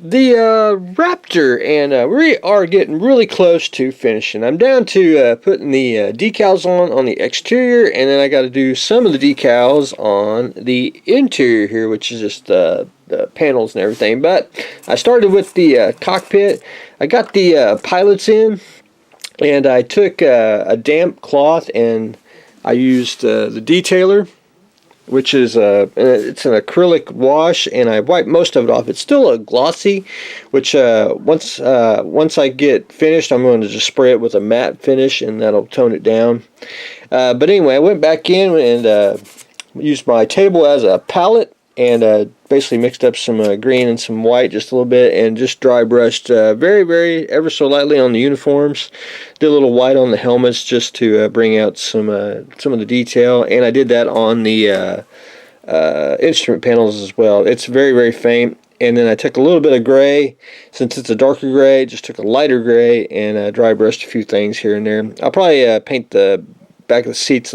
the Raptor, and we are getting really close to finishing. I'm down to putting the decals on the exterior, and then I got to do some of the decals on the interior here, which is just the panels and everything. But I started with the cockpit. I got the pilots in, and I took a damp cloth and I used the detailer, which is it's an acrylic wash, and I wiped most of it off. It's still a glossy, which once I get finished, I'm going to just spray it with a matte finish, and that'll tone it down. But anyway, I went back in and used my table as a palette, and basically mixed up some green and some white just a little bit, and just dry brushed very ever so lightly on the uniforms. Did a little white on the helmets just to bring out some of the detail, and I did that on the instrument panels as well. It's very faint. And then I took a little bit of gray, since it's a darker gray, just took a lighter gray and dry brushed a few things here and there. I'll probably paint the back of the seats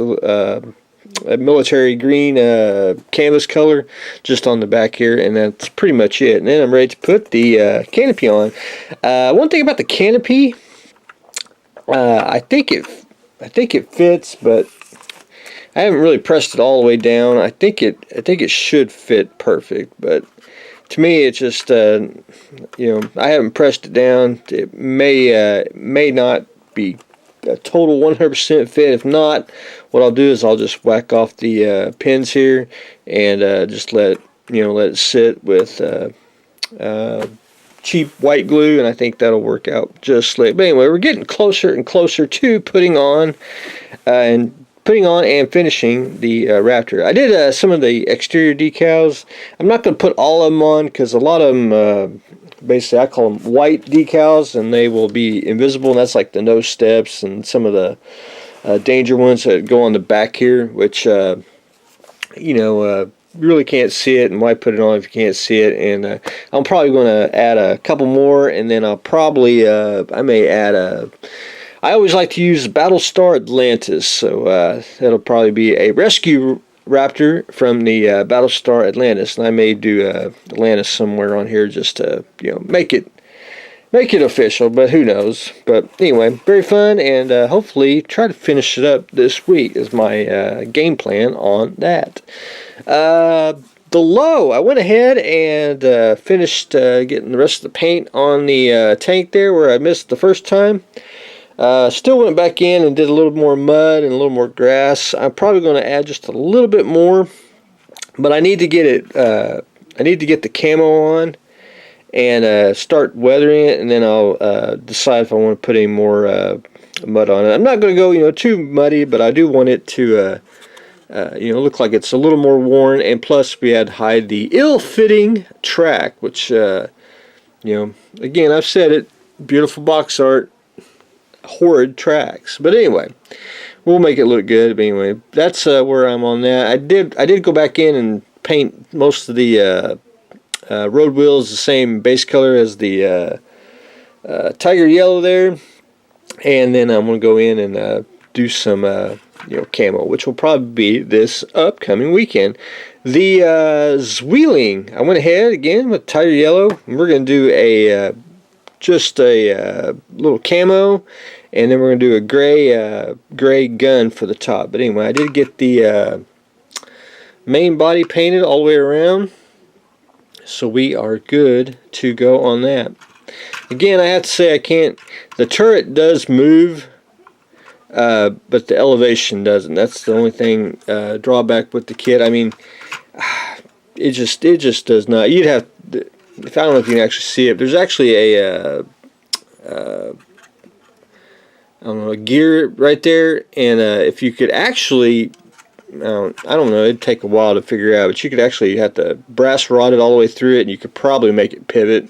a military green canvas color just on the back here, and that's pretty much it. And then I'm ready to put the canopy on. One thing about the canopy, I think it fits, but I haven't really pressed it all the way down. I think it should fit perfect, but to me it's just I haven't pressed it down. It may not be a total 100% fit. If not, what I'll do is I'll just whack off the pins here and just let it sit with cheap white glue, and I think that'll work out just slick. But anyway, we're getting closer and closer to putting on and finishing the Raptor. I did some of the exterior decals. I'm not going to put all of them on because a lot of them basically I call them white decals, and they will be invisible, and that's like the nose steps and some of the danger ones that go on the back here, which you really can't see it, and why put it on if you can't see it. And I'm probably going to add a couple more, and then I'll probably I may add I always like to use Battlestar Atlantis, so that'll probably be a rescue Raptor from the Battlestar Atlantis, and I may do Atlantis somewhere on here just to make it official, but who knows. But anyway, very fun, and hopefully try to finish it up this week is my game plan on that. The Lowe, I went ahead and finished getting the rest of the paint on the tank there where I missed the first time. Still went back in and did a little more mud and a little more grass. I'm probably going to add just a little bit more, but I need to get it. I need to get the camo on and start weathering it, and then I'll decide if I want to put any more mud on it. I'm not going to go too muddy, but I do want it to look like it's a little more worn. And plus, we had to hide the ill-fitting track, which again, I've said it. Beautiful box art. Horrid tracks, but anyway, we'll make it look good. But anyway, that's where I'm on that. I did go back in and paint most of the road wheels the same base color as the tiger yellow there, and then I'm gonna go in and do some camo, which will probably be this upcoming weekend. The Zwilling, I went ahead again with tiger yellow, and we're gonna do just a little camo, and then we're going to do a gray gun for the top. But anyway, I did get the main body painted all the way around, so we are good to go on that. Again, I have to say the turret does move, but the elevation doesn't. That's the only thing drawback with the kit. I mean, it just does not. You'd have if I don't know if you can actually see it, there's actually a gear right there, and if you could actually, I don't know, it'd take a while to figure out, but you could actually have to brass rod it all the way through it, and you could probably make it pivot.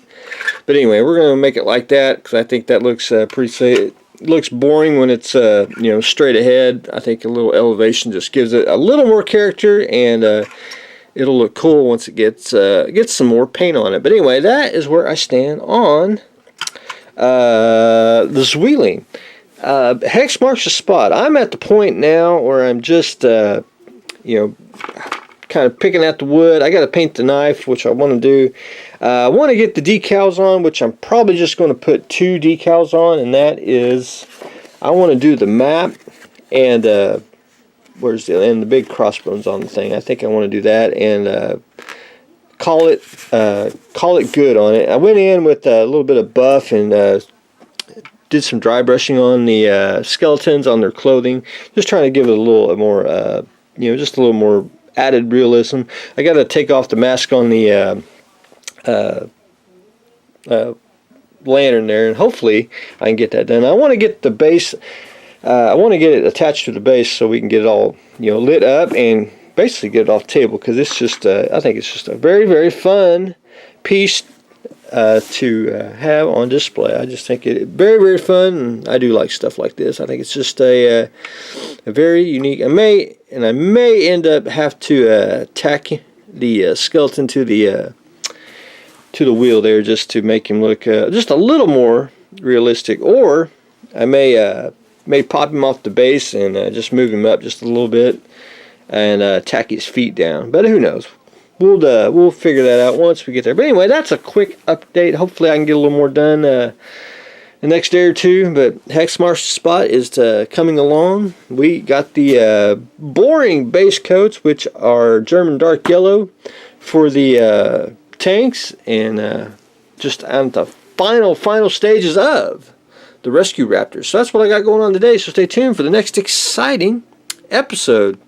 But anyway, we're going to make it like that, because I think that looks pretty safe. It looks boring when it's straight ahead. I think a little elevation just gives it a little more character, and it'll look cool once it gets some more paint on it. But anyway, that is where I stand on the Zwilling. Hex marks the spot. I'm at the point now where I'm just kind kind of picking at the wood. I got to paint the knife, which I want to do. I want to get the decals on, which I'm probably just going to put 2 decals on, and that is, I want to do the map and where's the big crossbones on the thing. I think I want to do that and call it good on it. I went in with a little bit of buff and did some dry brushing on the skeletons, on their clothing, just trying to give it a little more, just a little more added realism. I got to take off the mask on the lantern there, and hopefully I can get that done. I want to get the base. I want to get it attached to the base so we can get it all lit up and basically get it off the table, because it's just I think it's just a very, very fun piece to have on display. I just think it very, very fun, and I do like stuff like this. I think it's just a very unique. I may end up have to tack the skeleton to the wheel there, just to make him look just a little more realistic, or I may pop him off the base and just move him up just a little bit and tack his feet down. But who knows? We'll figure that out once we get there. But anyway, that's a quick update. Hopefully I can get a little more done the next day or two. But Hex Marsh's spot is coming along. We got the boring base coats, which are German dark yellow for the tanks, and just on the final stages of the rescue raptors. So that's what I got going on today. So stay tuned for the next exciting episode.